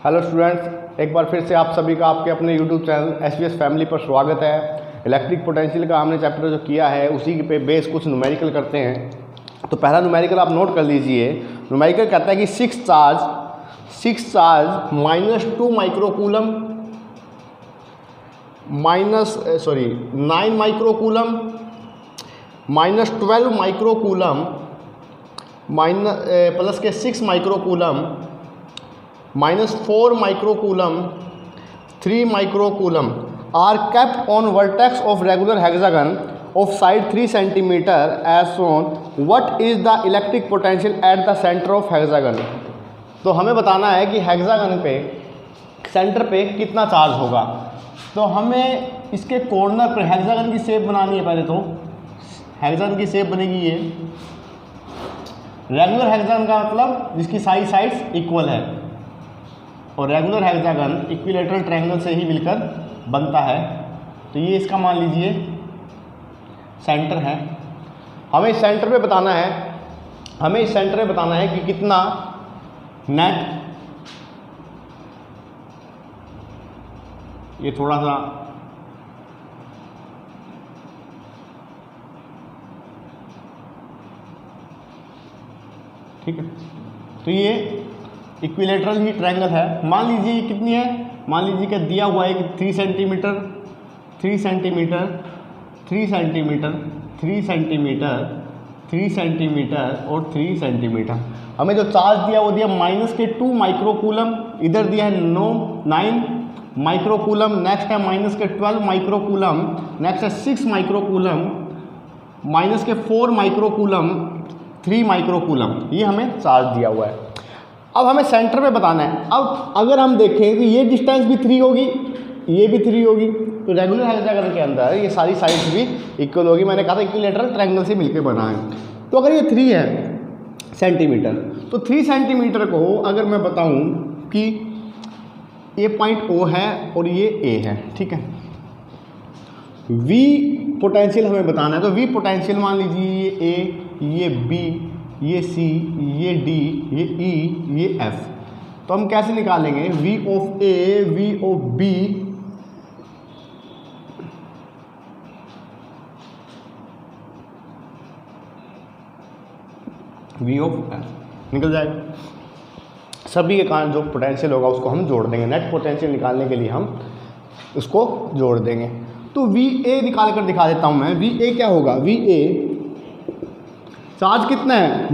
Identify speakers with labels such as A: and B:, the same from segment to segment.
A: Hello students, एक बार फिर से आप सभी का आपके अपने यूट्यूब चैनल एसवीएस फैमिली पर स्वागत है। इलेक्ट्रिक पोटेंशियल का हमने चैप्टर जो किया है उसी पे बेस कुछ न्यूमेरिकल करते हैं। तो पहला न्यूमेरिकल आप नोट कर लीजिए। न्यूमेरिकल कहता है कि 6 charge -2 microcoulomb 9 microcoulomb -12 microcoulomb plus के 6 microcoulomb -4 microcoulomb 3 microcoulomb are kept on vertex of regular hexagon of side 3 centimeter as shown. What is the electric potential at the center of hexagon? तो हमें बताना है कि hexagon पे centre पे कितना charge होगा। तो हमें इसके कॉर्नर पर हेक्सागन की शेप बनानी है। पहले तो हेक्सागन की शेप बनेगी ये रेगुलर हेक्सागन का मतलब जिसकी साइड्स इक्वल है, और रेगुलर हेक्सागन इक्विलेटरल ट्रायंगल से ही मिलकर बनता है। तो ये इसका मान लीजिए सेंटर है। हमें इस सेंटर पे बताना है कि कितना नेट, ये थोड़ा सा ठीक है। तो ये इक्विलेटरल ही ट्रायंगल है। मान लीजिए कितनी है, मान लीजिए कि दिया हुआ है कि 3 centimetre 3 centimetre 3 centimetre 3 centimetre 3 centimetre और 3 सेंटीमीटर। हमें जो चार्ज दिया वो दिया -2 माइक्रोकूलम, इधर दिया है 9 माइक्रोकूलम, नेक्स्ट है -12 माइक्रोकूलम, नेक्स्ट है 6 माइक्रोकूलम, -4 माइक्रोकूलम, 3 माइक्रोकूलम। ये हमें चार्ज दिया हुआ है। अब हमें सेंटर पे बताना है। अब अगर हम देखें तो ये डिस्टेंस भी 3 होगी, ये भी 3 होगी, तो रेगुलर हेक्सागन के अंदर ये सारी साइड्स भी इक्वल होगी। मैंने कहा था इक्विलेटरल ट्रायंगल से मिलकर बना है। तो अगर ये 3 है सेंटीमीटर, तो 3 सेंटीमीटर को अगर मैं बताऊं कि ये पॉइंट O है और ये A है, ठीक है। V पोटेंशियल हमें बताना है। तो V पोटेंशियल मान लीजिए ये A, ये B, ये C, ये D, ये E, ये F। तो हम कैसे निकालेंगे? V of A, V of B, V of F निकल जाएगा। सभी के कारण जो पोटेंशियल होगा उसको हम जोड़ देंगे। नेट पोटेंशियल निकालने के लिए हम उसको जोड़ देंगे। तो VA निकाल कर दिखा देता हूँ मैं। VA क्या होगा? VA चार्ज कितना है?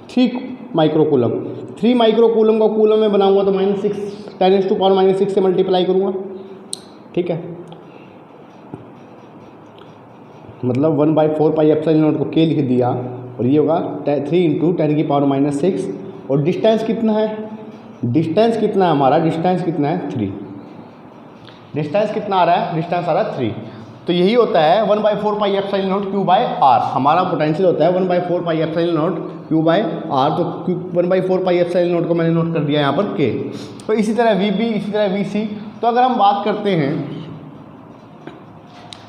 A: 3 माइक्रोकूलम। 3 माइक्रोकूलम का कूलम में बनाऊंगा तो -6 10⁻⁻⁶ से मल्टीप्लाई करूँगा, ठीक है। मतलब 1/4πε0 को K लिख दिया, और ये होगा 3 × 10⁻⁻⁶। और डिस्टेंस कितना है? डिस्टेंस कितना है हमारा? डिस्टेंस कितना है? 3। डिस्टेंस कितना आ रहा है? डिस्टेंस आ रहा है 3। तो यही होता है 1/4πε0 Q/r। हमारा पोटेंशियल होता है 1/4πε0 Q/r। तो 1/4πε0 को मैंने नोट कर दिया यहाँ पर K। तो इसी तरह VB, इसी तरह VC। तो अगर हम बात करते हैं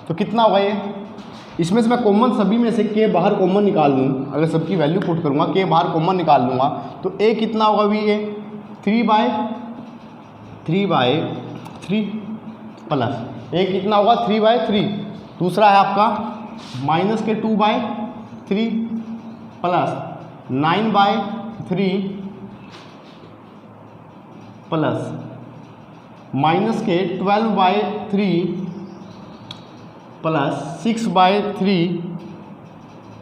A: तो कितना होगा ये? इसमें से मैं कॉमन सभी में से K बाहर कॉमन निकाल लूँ। अगर सबकी वैल्यू पुट करूँगा, K बाहर कॉमन निकाल लूँगा, तो A कितना होगा? VA 3/3 प्लस A कितना होगा? 3/3। दूसरा है आपका -2/3 प्लस 9/3 प्लस -12/3 प्लस 6/3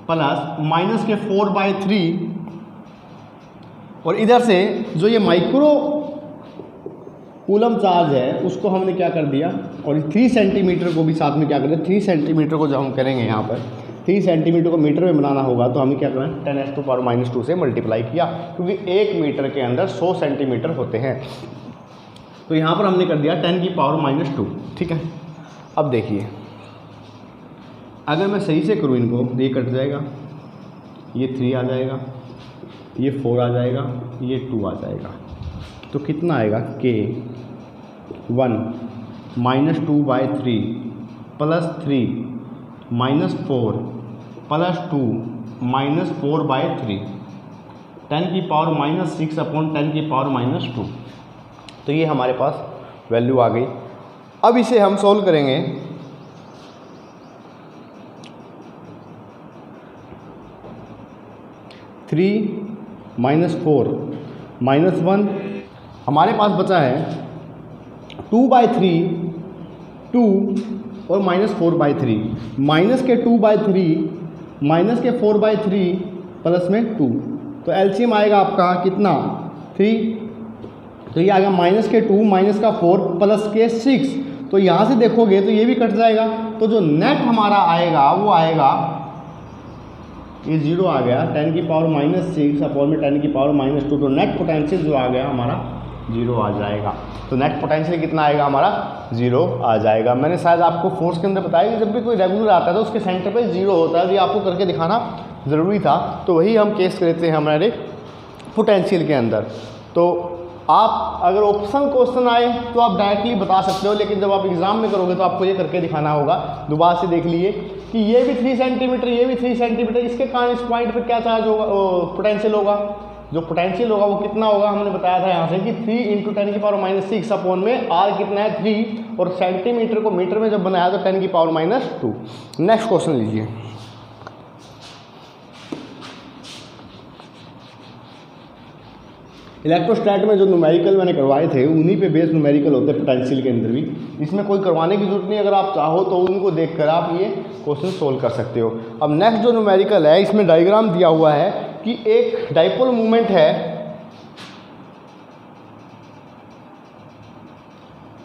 A: प्लस -4/3। और इधर से जो ये माइक्रो कूलम चार्ज है उसको हमने क्या कर दिया, और 3 सेंटीमीटर को भी साथ में क्या करें? 3 सेंटीमीटर को जब हम करेंगे यहाँ पर 3 सेंटीमीटर को मीटर में बनाना होगा तो हमें क्या करें? 10⁻⁻² से मल्टीप्लाई किया, क्योंकि 1 मीटर के अंदर 100 सेंटीमीटर होते हैं। तो यहाँ पर हमने कर दिया 10⁻⁻², ठीक है। अब देखिए, अगर मैं सही से करूँ इनको, ये कट जाएगा, ये 3 आ जाएगा, ये 4 आ जाएगा, ये 2 आ जाएगा। तो कितना आएगा? K 1 -2/3 plus 3 -4 plus 2 -4/3 10⁻⁻6 upon 10⁻²। तो ये हमारे पास वैल्यू आ गई। अब इसे हम सोल्व करेंगे। थ्री -4 -1, हमारे पास बचा है 2/3, 2 और -4/3, माइनस के 2/3 माइनस के 4/3 प्लस में 2, तो एलसीएम आएगा आपका कितना 3, तो ये आ गया माइनस के 2 माइनस का 4 प्लस के 6, तो यहाँ से देखोगे तो ये भी कट जाएगा, तो जो नेट हमारा आएगा वो आएगा, ये 0 आ गया 10⁻⁻6 अपॉन में 10⁻⁻2, तो नेट पोटेंशियल जो आ गया हमारा 0 आ जाएगा। तो नेट पोटेंशियल कितना आएगा हमारा 0 आ जाएगा। मैंने शायद आपको फोर्स के अंदर बताया कि जब भी कोई रेगुलर आता है तो उसके सेंटर पे 0 होता है, तो ये आपको करके दिखाना ज़रूरी था, तो वही हम केस करते हैं हमारे पोटेंशियल के अंदर। तो आप अगर ऑप्शन क्वेश्चन आए तो आप डायरेक्टली बता सकते हो, लेकिन जब आप एग्जाम में करोगे तो आपको ये करके दिखाना होगा। दोबारा से देख लीजिए कि ये भी 3 सेंटीमीटर, ये भी 3 सेंटीमीटर, इसके कारण इस पॉइंट पे क्या चार्ज होगा, पोटेंशियल होगा। जो पोटेंशियल होगा वो कितना होगा, हमने बताया था यहाँ से कि 3 × 10⁻⁻6 अपॉन में r कितना है 3, और सेंटीमीटर को मीटर में जब बनाया तो 10⁻⁻2। नेक्स्ट क्वेश्चन लीजिए। इलेक्ट्रोस्टैट में जो न्यूमेरिकल मैंने करवाए थे उन्हीं पे बेस्ड न्यूमेरिकल होते हैं पोटेंशियल के अंदर भी, इसमें कोई करवाने की जरूरत नहीं, अगर आप चाहो तो उनको देखकर आप ये क्वेश्चन सोल्व कर सकते हो। अब नेक्स्ट जो न्यूमेरिकल है, इसमें डायग्राम दिया हुआ है कि एक डाइपोल मूवमेंट है,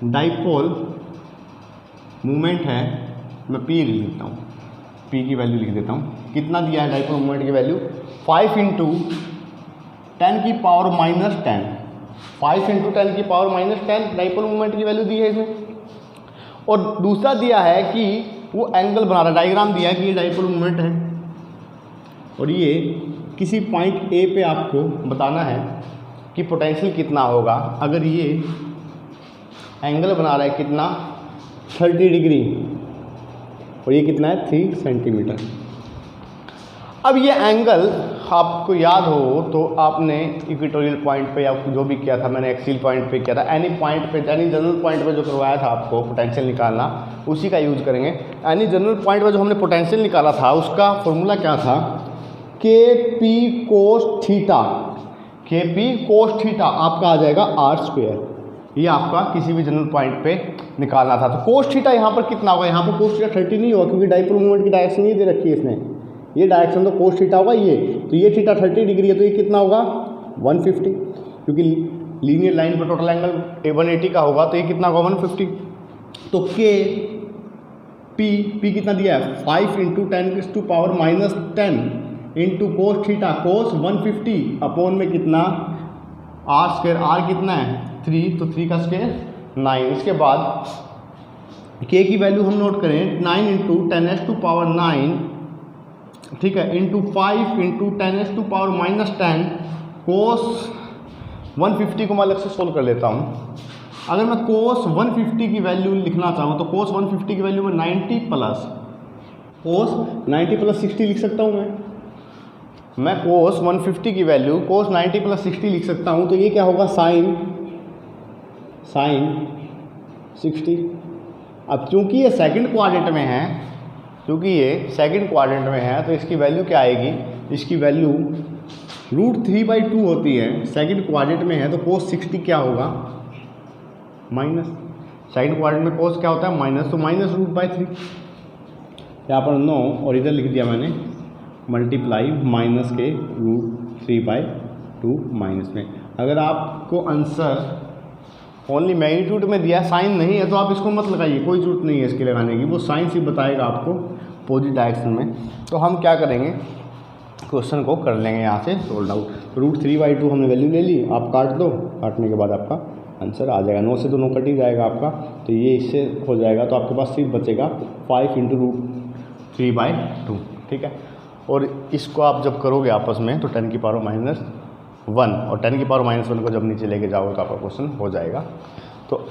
A: डाइपोल मूवमेंट है, मैं पी लिख देता हूँ, पी की वैल्यू लिख देता हूँ। कितना दिया है डाइपोल मूवमेंट की वैल्यू 5 × 10⁻⁻10, 5 × 10⁻⁻10 डाइपोल मूवमेंट की वैल्यू दी है इसमें। और दूसरा दिया है कि वो एंगल बना रहा है, डायग्राम दिया है कि ये डाइपोल मूवमेंट है और ये किसी पॉइंट ए पे आपको बताना है कि पोटेंशियल कितना होगा। अगर ये एंगल बना रहा है कितना 30 डिग्री और ये कितना है 3 सेंटीमीटर। अब ये एंगल आपको याद हो तो आपने इक्वेटोरियल पॉइंट पे या जो भी किया था, मैंने एक्सियल पॉइंट पे किया था, एनी पॉइंट पे, एनी जनरल पॉइंट पे जो करवाया था आपको पोटेंशियल निकालना, उसी का यूज़ करेंगे। एनी जनरल पॉइंट पे जो हमने पोटेंशियल निकाला था उसका फॉर्मूला क्या था, KP cos theta, KP cos theta आपका आ जाएगा r²। ये आपका किसी भी जनरल पॉइंट पे निकालना था। तो cos थीटा यहाँ पर कितना होगा, यहाँ पर cos थीटा 30 नहीं होगा क्योंकि डाइपोल मूवमेंट की डायरेक्शन ये दे रखी है इसने, ये डायरेक्शन तो cos थीटा होगा ये, तो ये थीटा 30 डिग्री है, तो ये कितना होगा 150, क्योंकि लीनियर लाइन पर टोटल एंगल 180 का होगा, तो ये कितना होगा 150। तो P कितना दिया है 5 × 10⁻⁻10 into cos theta, cos 150 upon में कितना r², r कितना है 3, तो 3 का स्क्वायर 9। इसके बाद k की वैल्यू हम नोट करें 9 × 10⁻⁹, ठीक है, इंटू 5 × 10⁻⁻10 cos 150 को मैं अलग से सोल्व कर लेता हूँ। अगर मैं cos 150 की वैल्यू लिखना चाहूँ तो cos 150 की वैल्यू में 90 प्लस cos 90 प्लस 60 लिख सकता हूँ मैं cos 150 की वैल्यू cos 90 प्लस 60 लिख सकता हूँ। तो ये क्या होगा sin 60। अब चूंकि ये सेकंड क्वाड्रेंट में है, क्योंकि ये सेकंड क्वाड्रेंट में है तो इसकी वैल्यू क्या आएगी, इसकी वैल्यू √3/2 होती है, सेकंड क्वाड्रेंट में है तो cos 60 क्या होगा माइनस, सेकंड क्वाड्रेंट में cos क्या होता है माइनस, तो माइनस √3, यहाँ पर 9 और इधर लिख दिया मैंने मल्टीप्लाई माइनस के √3/2 माइनस में। अगर आपको आंसर ओनली मैग्नीट्यूड में दिया, साइन नहीं है, तो आप इसको मत लगाइए, कोई जरूरत नहीं है इसके लगाने की, वो साइन सिर्फ बताएगा आपको अपोजिट डायरेक्शन में। तो हम क्या करेंगे, क्वेश्चन को कर लेंगे यहाँ से सोल्व आउट। √3/2 हमने वैल्यू ले ली, आप काट दो, काटने के बाद आपका आंसर आ जाएगा, 9 से तो 9 कट ही जाएगा आपका, तो ये इससे हो जाएगा, तो आपके पास सिर्फ बचेगा 5 × √3/2, ठीक है। और इसको आप जब करोगे आपस में तो 10⁻⁻1 और 10⁻⁻1 को जब नीचे लेके जाओगे तो आपका क्वेश्चन हो जाएगा। तो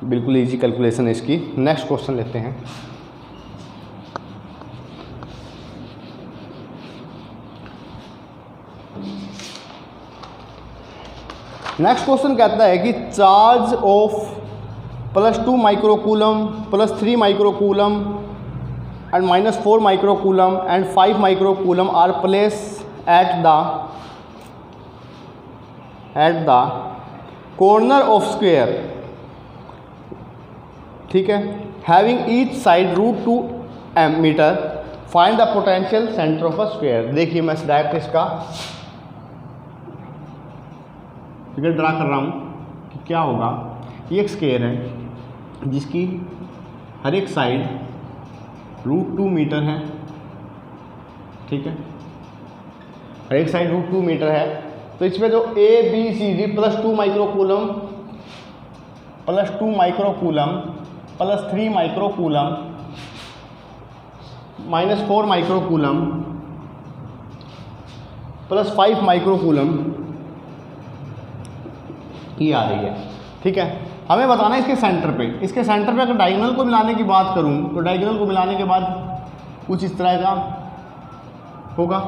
A: बिल्कुल इजी कैलकुलेशन है इसकी। नेक्स्ट क्वेश्चन लेते हैं। नेक्स्ट क्वेश्चन कहता है कि charge of +2 microcoulomb +3 microcoulomb and -4 microcoulomb and 5 microcoulomb are placed at the corner of square, ठीक है, having each side √2 metre, find the potential centre of a square. देखिए मैं डायरेक्ट इसका फिगर ड्रा कर रहा हूँ कि क्या होगा। ये एक स्क्वेयर है जिसकी हर एक साइड √2 मीटर है, ठीक है, हर एक साइड √2 मीटर है। तो इसमें जो ABCD +2 microcoulomb +3 microcoulomb -4 microcoulomb +5 microcoulomb ये आ रही है, ठीक है। हमें बताना है इसके सेंटर पे। इसके सेंटर पे अगर डायगोनल को मिलाने की बात करूं तो डायगोनल को मिलाने के बाद कुछ इस तरह का होगा।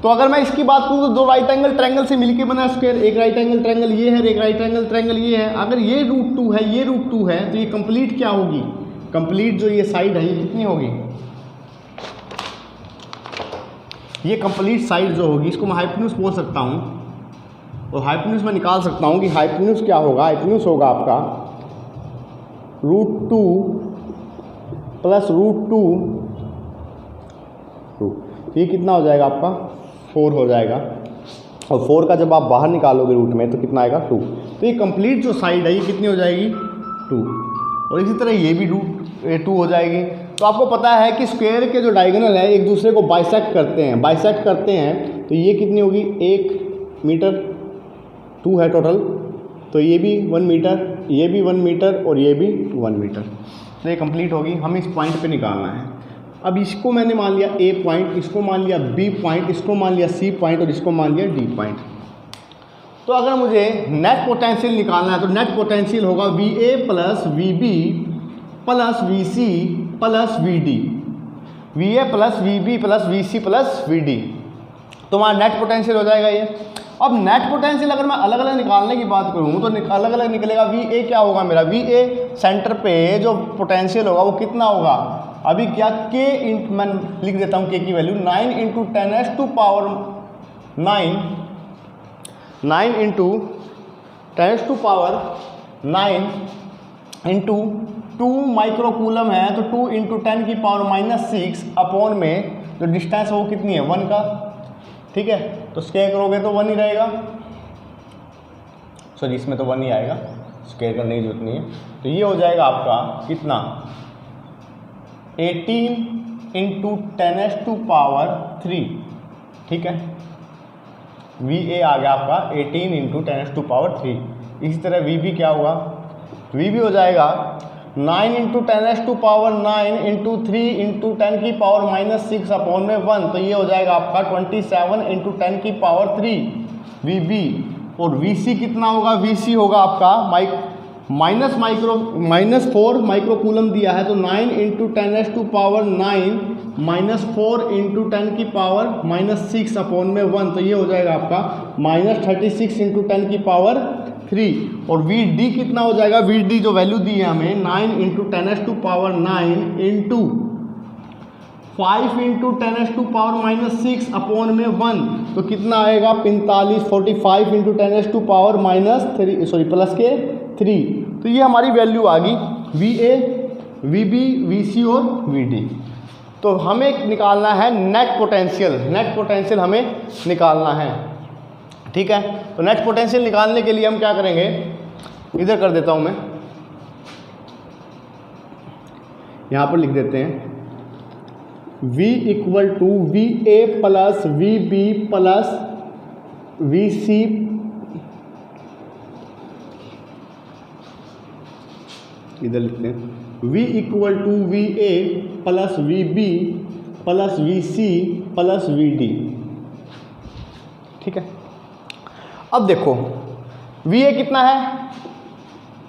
A: तो अगर मैं इसकी बात करूं तो दो राइट एंगल ट्रायंगल से मिलके बना स्क्वायर, एक राइट एंगल ट्रायंगल ये है, एक राइट एंगल ट्रायंगल ये है। अगर ये √2 है, ये √2 है, तो ये कंप्लीट क्या होगी? कंप्लीट जो ये साइड है ये कितनी होगी? ये कंप्लीट साइड जो होगी इसको मैं हाइपोटेन्यूज बोल सकता हूँ, और हाइपोटेन्यूज मैं निकाल सकता हूँ कि हाइपोटेन्यूज क्या होगा। हाइपोटेन्यूज होगा आपका √2 + √2, तो ये कितना हो जाएगा आपका? 4 हो जाएगा। और 4 का जब आप बाहर निकालोगे रूट में तो कितना आएगा? 2। तो ये कंप्लीट जो साइड है ये कितनी हो जाएगी? 2। और इसी तरह ये भी 2 हो जाएगी। तो आपको पता है कि स्क्वायर के जो डायगोनल है एक दूसरे को बाइसेक्ट करते हैं, तो ये कितनी होगी? 1 मीटर, 2 है टोटल। तो ये भी 1 मीटर, ये भी 1 मीटर और ये भी 1 मीटर। तो ये कंप्लीट होगी। हमें इस पॉइंट पे निकालना है। अब इसको मैंने मान लिया A पॉइंट, इसको मान लिया B पॉइंट, इसको मान लिया C पॉइंट और इसको मान लिया D पॉइंट। तो अगर मुझे नेट पोटेंशियल निकालना है तो नेट पोटेंशियल होगा VA + VB + VC + VD, VA + VB + VC + VD। तो हमारा नेट पोटेंशियल हो जाएगा ये। अब नेट पोटेंशियल अगर मैं अलग अलग निकालने की बात करूँ तो अलग अलग निकलेगा। VA क्या होगा मेरा? VA सेंटर पे जो पोटेंशियल होगा वो कितना होगा? अभी क्या मैं लिख देता हूँ K की वैल्यू 9 × 10⁻⁹ 9 × 10⁻⁹ इंटू 2 माइक्रोकूलम है तो 2 × 10⁻⁻⁶ अपॉन में जो डिस्टेंस है वो कितनी है? 1 का, ठीक है। तो स्क्वायर करोगे तो 1 ही रहेगा। सॉरी इसमें तो 1 ही आएगा, स्क्वायर करने की जरूरत नहीं है। तो ये हो जाएगा आपका कितना? 18 × 10⁻⁻3, ठीक है। VA आ गया आपका 18 × 10⁻⁻3। इसी तरह VB क्या होगा? VB हो जाएगा 9 × 10⁻⁹ × 3 × 10⁻⁻6 अपॉन में 1। तो ये हो जाएगा आपका 27 × 10⁻3 VB। और VC कितना होगा? VC होगा आपका -4 माइक्रोकूलम दिया है तो 9 × 10⁻⁹ -4 × 10⁻⁻6 अपॉन में 1। तो ये हो जाएगा आपका -36 × 10⁻3। और VD कितना हो जाएगा? VD जो वैल्यू दी है हमें 9 × 10⁻⁹ इंटू 5 × 10⁻⁻6 अपॉन में 1। तो कितना आएगा? 45 × 10⁻⁻3 प्लस के 3। तो ये हमारी वैल्यू आ गई VA, VB, VC और VD। तो हमें निकालना है नेट पोटेंशियल। नेट पोटेंशियल हमें निकालना है, ठीक है। तो नेट पोटेंशियल निकालने के लिए हम क्या करेंगे? इधर कर देता हूं मैं, यहां पर लिख देते हैं V = VA + VB + VC इधर लिखते हैं V = VA + VB + VC + VD, ठीक है। अब देखो VA कितना है?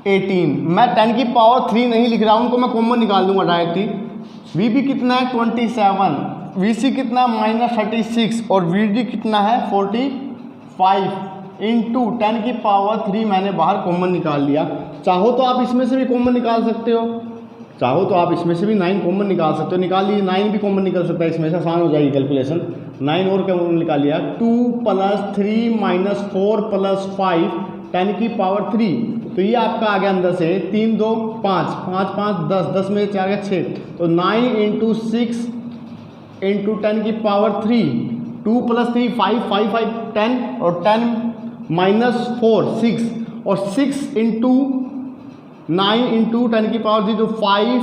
A: 18। मैं 10⁻3 नहीं लिख रहा हूं, उनको मैं कॉमन निकाल दूंगा डायरेक्टली। VB कितना है? 27। VC कितना है? -36 और VD कितना है? 45। इंटू 10 की पावर 3 मैंने बाहर कॉमन निकाल लिया। चाहो तो आप इसमें से भी कॉमन निकाल सकते हो, चाहो तो आप इसमें से भी 9 कॉमन निकाल सकते हो, निकाल लीजिए। 9 भी कॉमन निकल सकता है, इसमें से आसान हो जाएगी कैलकुलेशन। 9 और कॉमन निकाल लिया। 2 + 3 - 4 + 5 10 की पावर 3, तो ये आपका आ गया अंदर से 3 2 5 5 5 10 10 में 4 गया 6, तो 9 × 6 × 10 की पावर 3, 2 + 3 5 5 5 10 और 10 - 4 6 और 6 × 9 × 10 की पावर 3, तो 5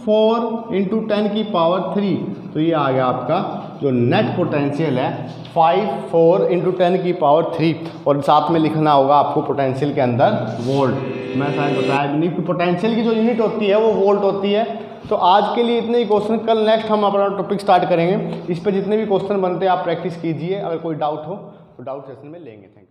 A: 4 × 10 की पावर 3, तो ये आ गया आपका जो नेट पोटेंशियल है 5 4 × 10 की पावर 3, और साथ में लिखना होगा आपको पोटेंशियल के अंदर वोल्ट। मैं शायद बताया भी नहीं कि पोटेंशियल की जो यूनिट होती है वो वोल्ट होती है। तो आज के लिए इतने ही क्वेश्चन, कल नेक्स्ट हम अपना टॉपिक स्टार्ट करेंगे। इस पर जितने भी क्वेश्चन बनते हैं आप प्रैक्टिस कीजिए, अगर कोई डाउट हो तो डाउट सेशन में लेंगे। Thank you.